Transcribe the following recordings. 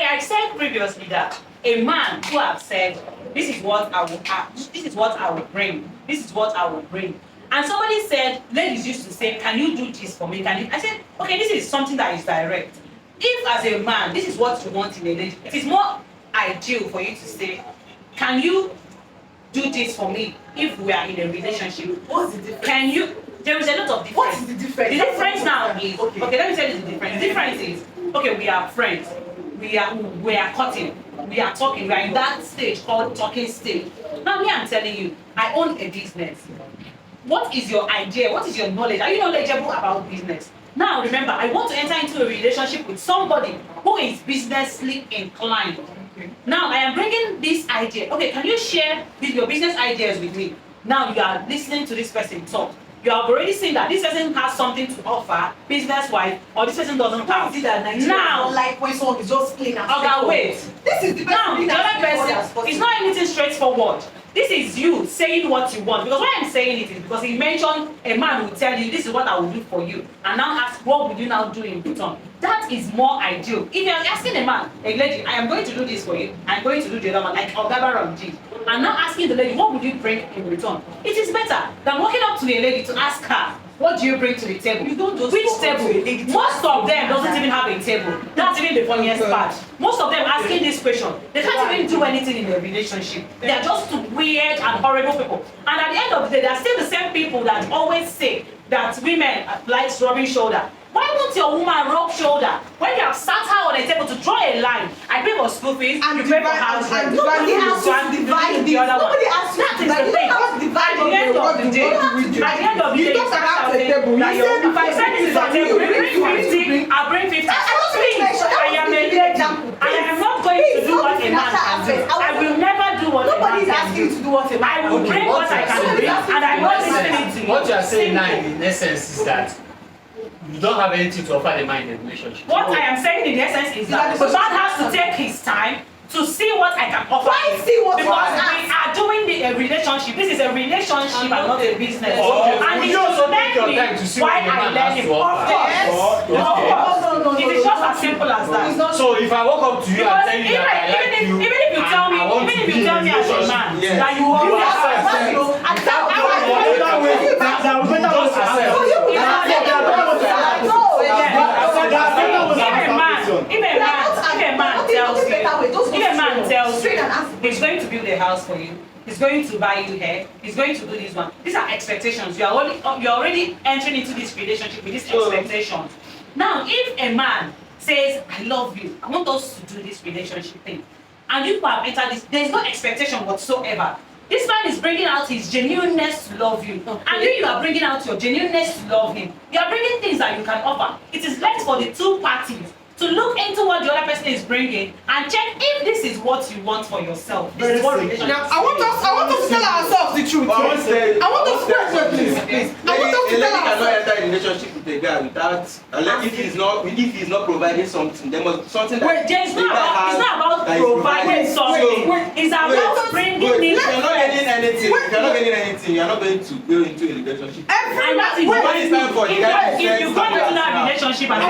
I said previously that a man who have said, this is what I will ask, this is what I will bring, this is what I will bring. And somebody said, ladies used to say, can you do this for me? Can you? I said, okay, this is something that is direct. If as a man, this is what you want in a lady, it is more ideal for you to say, can you do this for me if we are in a relationship? What's the difference? Can you? There is a lot of difference. What is the difference? The difference now is, okay, let me tell you the difference. The difference is, okay, we are friends. We are cutting. We are talking. We are in that stage called talking stage. Now me, I'm telling you, I own a business. What is your idea? What is your knowledge? Are you knowledgeable about business? Now remember, I want to enter into a relationship with somebody who is businessly inclined. Now I am bringing this idea. Okay, can you share your business ideas with me? Now you are listening to this person talk. You have already seen that this person has something to offer business-wise, or this person doesn't have. Now, like when someone is just plain and okay, wait. This is the now the other person. It's not anything straightforward. This is you saying what you want. Because why I'm saying it is because he mentioned a man will tell you this is what I will do for you, and now ask what will you now do in return. That is more ideal. If you are asking a man, a lady, I am going to do this for you, I'm going to do the other one, like Ogaba did, and now asking the lady what would you bring in return, it is better than walking up to a lady to ask her, what do you bring to the table? You don't just which table? Most of them doesn't even have a table. That's even the funniest part. Most of them asking this question, they can't even do anything in a relationship. They are just weird and horrible people. And at the end of the day, they are still the same people that always say that women like rubbing shoulder. Why won't your woman rub shoulder when you have sat her on a table to draw a line? I pay for school fees, and you pay for house rent. Nobody has to divide the other one. Nobody has to divide the thing. At the end of the day, you talk about the table. If I say this is a table, bring 50, I'll bring 50. Please, I am a lady. I am not going to do what a man can do. I will never do what a man can do. Nobody is asking you to do what a man can do. I will bring what I can bring, and I will listening to you. What you are saying now in essence is that you don't have anything to offer the man in a relationship. What I am saying in essence is that the man has to take his time to see what I can offer. Why see what because we are doing a relationship. This is a relationship and not a business. And you also take your time to see what the man has to offer. No. It is just as simple as that. So if I walk up to you and tell you that I like you, even if you tell me, as a man that you want to if a man tells you he's going to build a house for you, he's going to buy you hair, he's going to do this one. These are expectations. You're already entering into this relationship with these expectations. Now, if a man says, I love you, I want us to do this relationship thing, and you have entered this, there's no expectation whatsoever. This man is bringing out his genuineness to love you. And you are bringing out your genuineness to love him. You are bringing things that you can offer. It is left for the two parties to look into what the other person is bringing and check if this is what you want for yourself. This is what relationship. Now, I want us to tell ourselves the truth. I want us to please. I want us to tell ourselves. cannot enter a relationship with a guy without, if he's not providing something, there must be something that. Wait, it's not about providing something. It's about bringing things. If you're not getting anything, you're not going to go into a relationship. And that is why if you go into that relationship and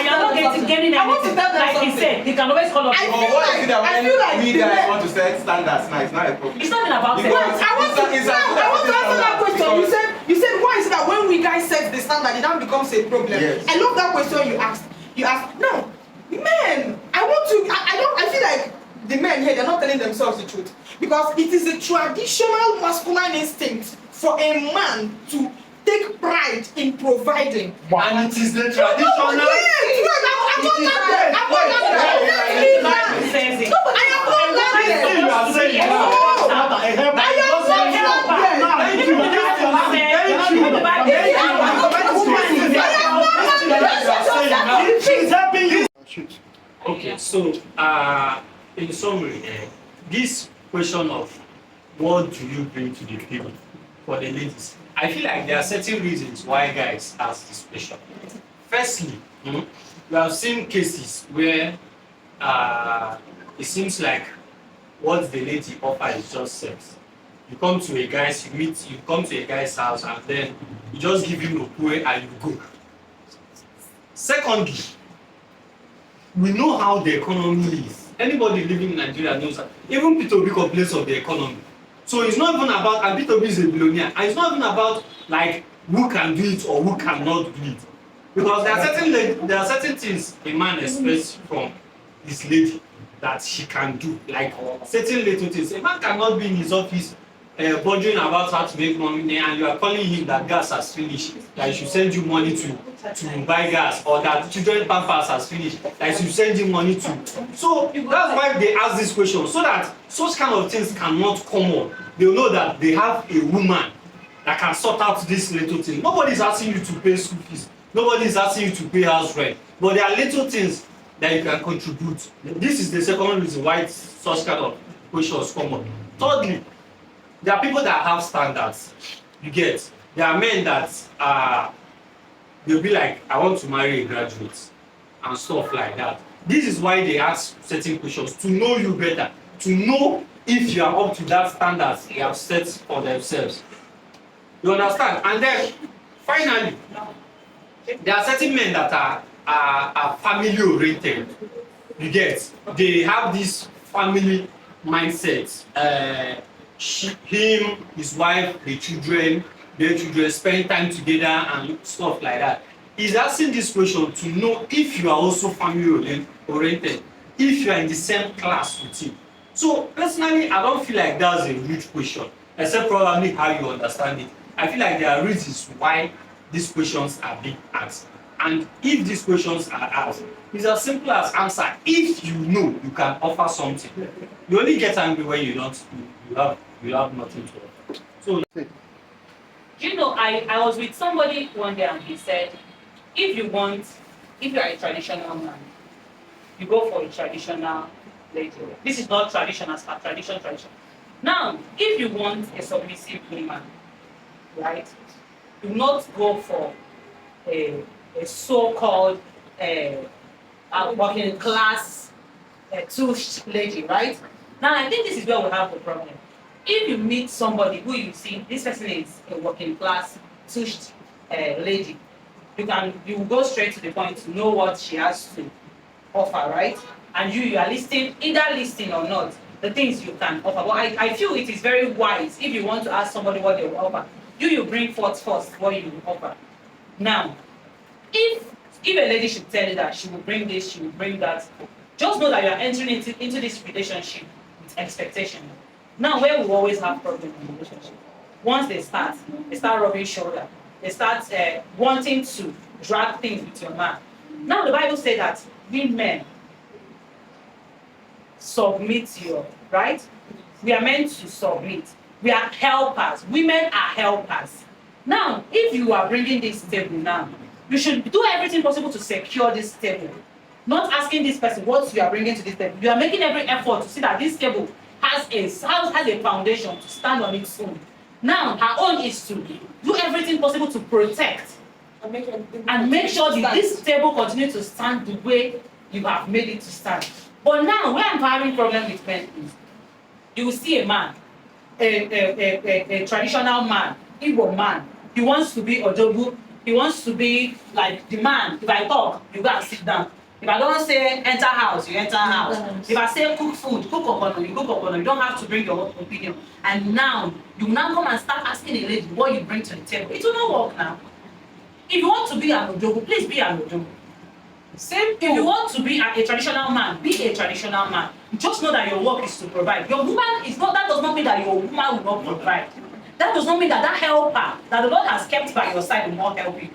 you're not getting anything, like he said, he can always call up. I feel like we guys want to set standards now. It's not a problem. It's not even about I want to answer that question. You said why is it that when we guys set the standard, it now becomes a problem? Yes. I love that question you asked. No, men. I feel like the men here, they're not telling themselves the truth, because it is a traditional masculine instinct for a man to take pride in providing. And it is the traditional. Okay, so in summary, this question of what do you bring to the table for the ladies, I feel like there are certain reasons why guys ask this question. Firstly, we have seen cases where it seems like what the lady offers is just sex. You come to a guy's house and then you just give him a pue and you go. Secondly, we know how the economy is. Anybody living in Nigeria knows that. Even P2B complains of the economy. So it's not even about, and P2B is a billionaire, and it's not even about like who can do it or who cannot do it. Because there are certain things a man expects from his lady that she can do. Like certain little things. A man cannot be in his office bothering about how to make money, and you are calling him that gas has finished, that he should send you money to buy gas, or that children pampers has finished, that he should send you money to. So that's why they ask this question, so that such kind of things cannot come up. They know that they have a woman that can sort out this little thing. Nobody is asking you to pay school fees. Nobody is asking you to pay house rent. But there are little things that you can contribute. This is the second reason why such kind of questions come up. Thirdly, there are people that have standards. You get. There are men that they'll be like, I want to marry a graduate and stuff like that. This is why they ask certain questions, to know you better, to know if you are up to that standards they have set for themselves. You understand? And then finally, there are certain men that are family oriented. You get. They have this family mindset. Him, his wife, the children, their children spend time together and stuff like that. He's asking this question to know if you are also family oriented, if you are in the same class with him. So personally, I don't feel like that's a huge question, except probably how you understand it. I feel like there are reasons why these questions are being asked. And if these questions are asked, it's as simple as answer. If you know you can offer something, you only get angry when you don't. You have nothing to offer. So, You know, I was with somebody one day and he said, if you are a traditional man, you go for a traditional lady. This is not traditional, it's tradition. Now, if you want a submissive woman, right, do not go for a so-called working class tush lady, right? Now, I think this is where we have the problem. If you meet somebody who you see, this person is a working class tush lady, you will go straight to the point to know what she has to offer, right? And you are listing, either listing or not, the things you can offer. But I feel it is very wise if you want to ask somebody what they will offer. You bring forth first what you will offer. Now, if a lady should tell you that she will bring this, she will bring that, just know that you are entering into this relationship with expectation. Now, where we always have problems in relationship, once they start rubbing shoulder, they start wanting to drag things with your man. Now, the Bible says that we men submit to you, right? We are meant to submit. We are helpers. Women are helpers. Now, if you are bringing this table now, you should do everything possible to secure this table. Not asking this person what you are bringing to this table. You are making every effort to see that this table has a foundation to stand on its own. Now, her own is to do everything possible to protect and make sure that this table continues to stand the way you have made it to stand. But now, where I'm having problem with men is, you will see a man, a traditional man, Igbo man. He wants to be Ojogu. He wants to be like the man. If I talk, you go and sit down. If I don't say enter house, you enter house. If I say cook food, cook okono, you cook okono. You don't have to bring your own opinion. And now, you now come and start asking a lady what you bring to the table. It will not work now. If you want to be an Ojogu, please be an Ojogu. Same thing. If you want to be a traditional man, be a traditional man. Just know that your work is to provide. Your woman is not, that does not mean that your woman will not provide. That does not mean that helper that the Lord has kept by your side will not help you.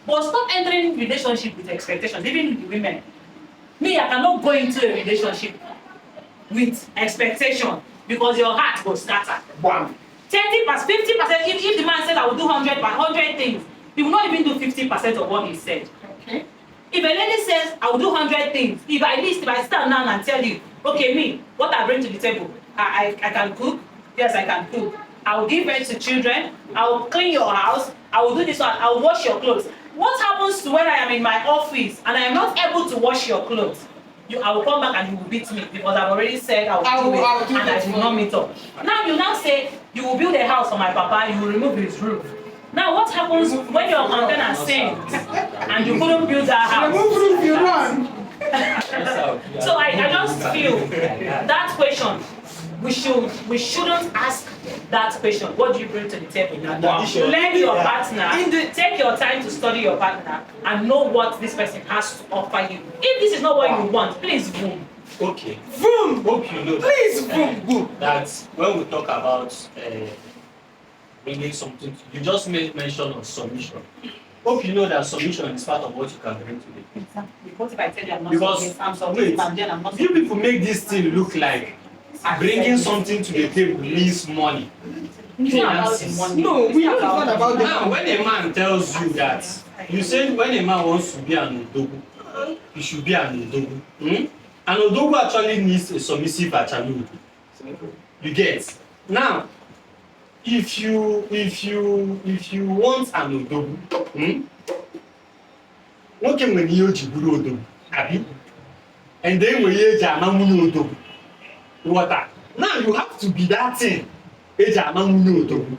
But stop entering relationship with expectations, even with the women. Me, I cannot go into a relationship with expectation because your heart will scatter. 30%, 50%, if the man said I will do 100 things, he will not even do 50% of what he said. Okay. If a lady says I will do 100 things, if I stand now and tell you, okay, me, what I bring to the table, I can cook. Yes, I can cook. I will give birth to children. I will clean your house. I will do this one. I will wash your clothes. What happens to when I am in my office and I am not able to wash your clothes? I will come back and you will beat me because I've already said I will do it and I will not meet up. Now you now say you will build a house for my papa, you will remove his roof. Now what happens when your container sinks and you couldn't build that house? Remove roof, you run. So I just feel that question, we shouldn't ask that question. What do you bring to the table? Learn your partner. Take your time to study your partner and know what this person has to offer you. If this is not what you want, please boom. Okay. Boom. Hope you know. Please, boom, boom. That when we talk about bringing something, you just made mention of submission. Hope you know that submission is part of what you can bring to the table. Exactly. What if I tell you I'm not Because submissive, I'm submissive wait, and then I'm not you people make this thing look like bringing something to the table means money. It's not about the Finances. money. No, we know it's not about the Now, when a man tells you that, you say when a man wants to be an odogu, he should be an odogu. An odogu actually needs a submissive achalu. You get? Now, if you want an odogu, nwoke nwere ihe o ji bụrụ odogu, abi? And then when you are mamuno odogu, water. Now you have to be that thing. Eji amamuno odogu.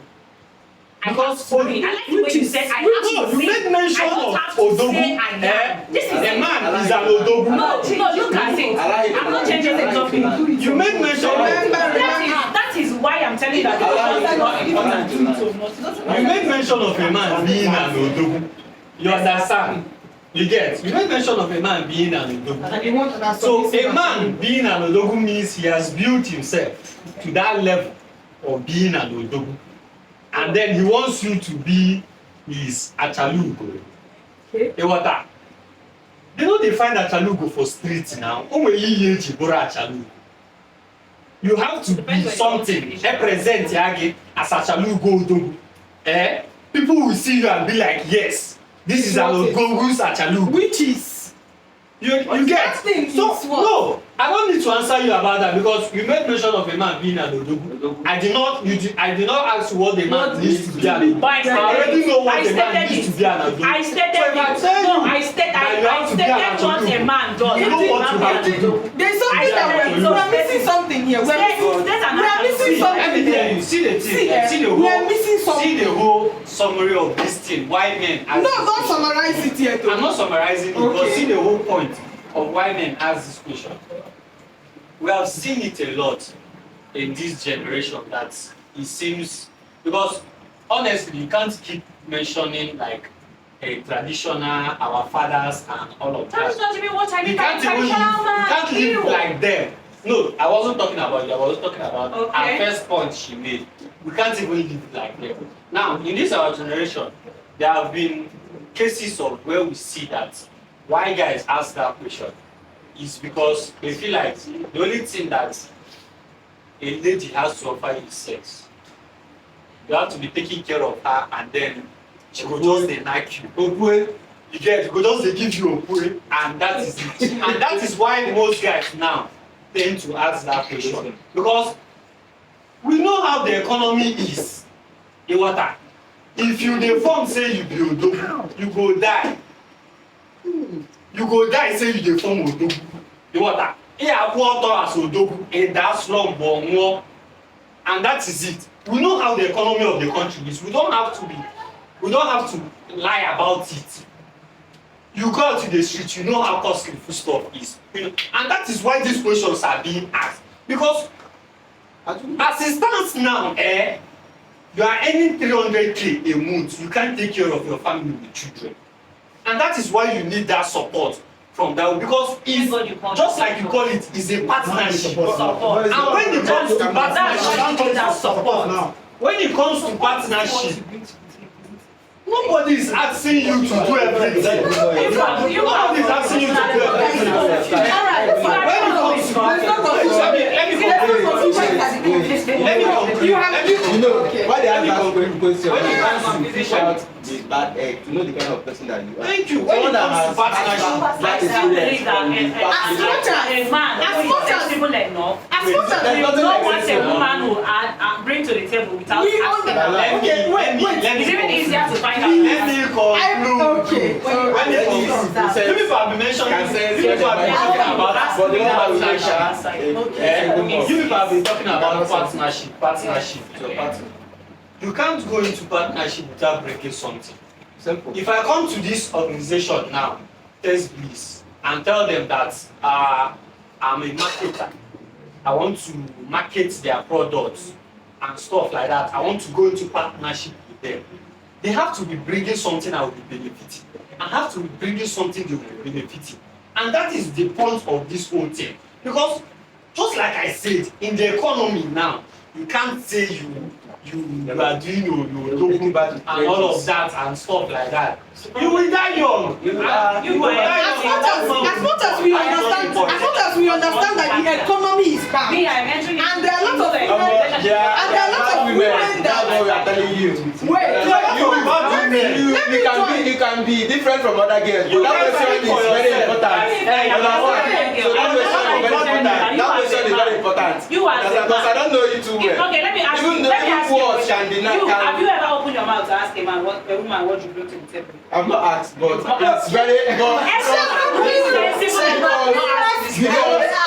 Because for I like the way you said I have to you say, made mention I don't of have to say odogu. I am. This is A man is an odogu. no, look at it. I'm not changing the topic. You made mention of That is why I'm telling you that you made mention of a man being an odogu. You understand? You get? You made mention of a man being an odogu. And you want an So submissive a man being an odogu means he has built himself to that level of being an odogu. And then he wants you to be his achalugo. Okay. Water. They know they find achalugo for streets now. You have to be something, represent yage as achalugo odogu. People will see you and be like, yes, this is an odogu's achalugo. which is You get? thing So is what? no, I don't need to answer you about that because you made mention of a man being an odogu. I did not ask you what the man needs to be an odogu. But I already know what the man needs to be an odogu. I stated So if I it. tell No, you I stated that you have to be an what a odogu, man does. you know what you have to do. There's something that we're missing something here. We're missing something Let me tell here. you, see the See, thing, see the we are whole, missing something. see the whole summary of this thing. Why men? No, don't summarize it here. Though. I'm not summarizing it, but Okay. see the whole point of why men ask this question. We have seen it a lot in this generation that it seems because honestly you can't keep mentioning like a traditional our fathers and all of That is that. not even what I You mean by can't even live, traditional you can't man. live like them. No, I wasn't talking about you, I was talking about Okay. our first point she made. We can't even live like them. Now, in this our generation, there have been cases of where we see that why guys ask that question is because they feel like the only thing that a lady has to offer is sex. You have to be taking care of her and then she go just dey knack you. You get, she go just dey give you opue and that is it. And that is why most guys now tend to ask that question because we know how the economy is. Iwata, if you dey form say you be odogu, you go die. You go die say you dey form odogu. Iwata, ihe akwụ ọtọ as odogu, ịda slum bụ ọnwụọ. And that is it. We know how the economy of the country is. We don't have to lie about it. You go out to the street, you know how costly food stuff is. You know, and that is why these questions are being asked. Because as it stands now, you are earning 300k a month. You can't take care of your family with children. And that is why you need that support from that. Because it's just like you call it, it's a partnership. And when it comes to partnership, when it comes to partnership, nobody is asking you to do everything. Nobody is asking you to do everything. When it comes to Why they ask that question? When it comes to to fish out the bad egg, to know the kind of person that you are. Thank you. When it comes to partnership, I still believe that a man who is flexible enough, you know what a woman will bring to the table without asking her. let me It's even easier to find out. let me conclude. Okay. When it comes to you people have been mentioning partnership with your partner. You can't go into partnership without breaking something. Simple. If I come to this organization now, Test Bliss, and tell them that I'm a marketer. I want to market their products and stuff like that. I want to go into partnership with them. They have to be bringing something I will be benefiting. I have to be bringing something they will be benefiting. And that is the point of this whole thing. Because just like I said, in the economy now, you can't say you are doing your and all of that and stuff like that. You will die young. You will die young. As much as we understand that the economy is bad, Me, I'm entering and there are lots of women, relationship. and there are lots of women That's what we that are telling you. wait, You can be different from other girls. You That can question speak is for very yourself. important. So that question is very important. You are Because I don't know you too well. Okay, let me ask you. Even Let me ask you. words can deny. Have you ever opened your mouth to ask a man what you bring to the table? I've not asked, but it's very because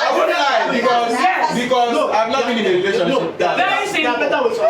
I wouldn't lie because I've not been in a relationship. Very simple. There are better ways to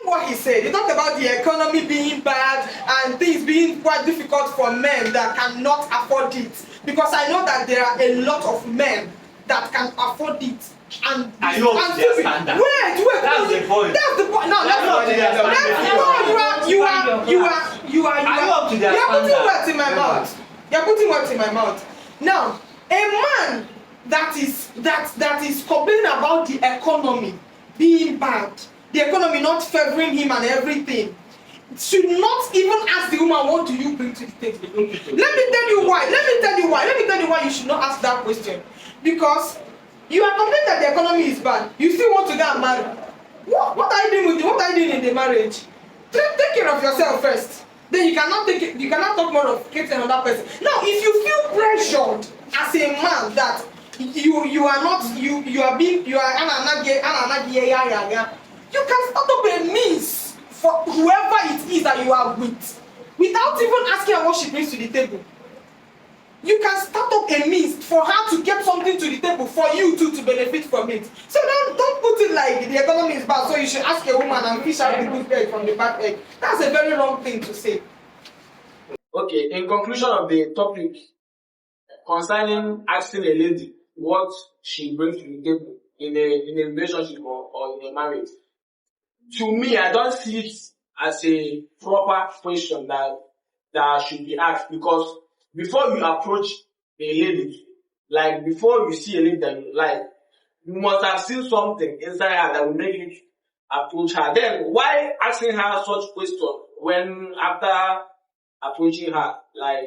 what he said. He talked about the economy being bad and things being quite difficult for men that cannot afford it. Because I know that there are a lot of men that can afford it. And I know their standard. Wait. That's the point. That's the point. No, That's not their standard. you are putting words in my mouth. You're putting words in my mouth. Now, a man that is complaining about the economy being bad, the economy not favoring him and everything, should not even ask the woman, what do you bring to the table? Let me tell you why you should not ask that question. Because you are complaining that the economy is bad. You still want to get married. What are you doing with you? What are you doing in the marriage? Take care of yourself first. Then you cannot talk more of getting another person. Now, if you feel pressured as a man that you can start up a means for whoever it is that you are with, without even asking her what she brings to the table. You can start up a means for her to get something to the table for you too to benefit from it. So don't put it like the economy is bad, so you should ask a woman and fish out the good egg from the bad egg. That's a very wrong thing to say. Okay, in conclusion of the topic concerning asking a lady what she brings to the table in a relationship or in a marriage, to me, I don't see it as a proper question that should be asked, because before you approach a lady, like before you see a lady that you like, you must have seen something inside her that will make you approach her. Then why asking her such question when after approaching her, like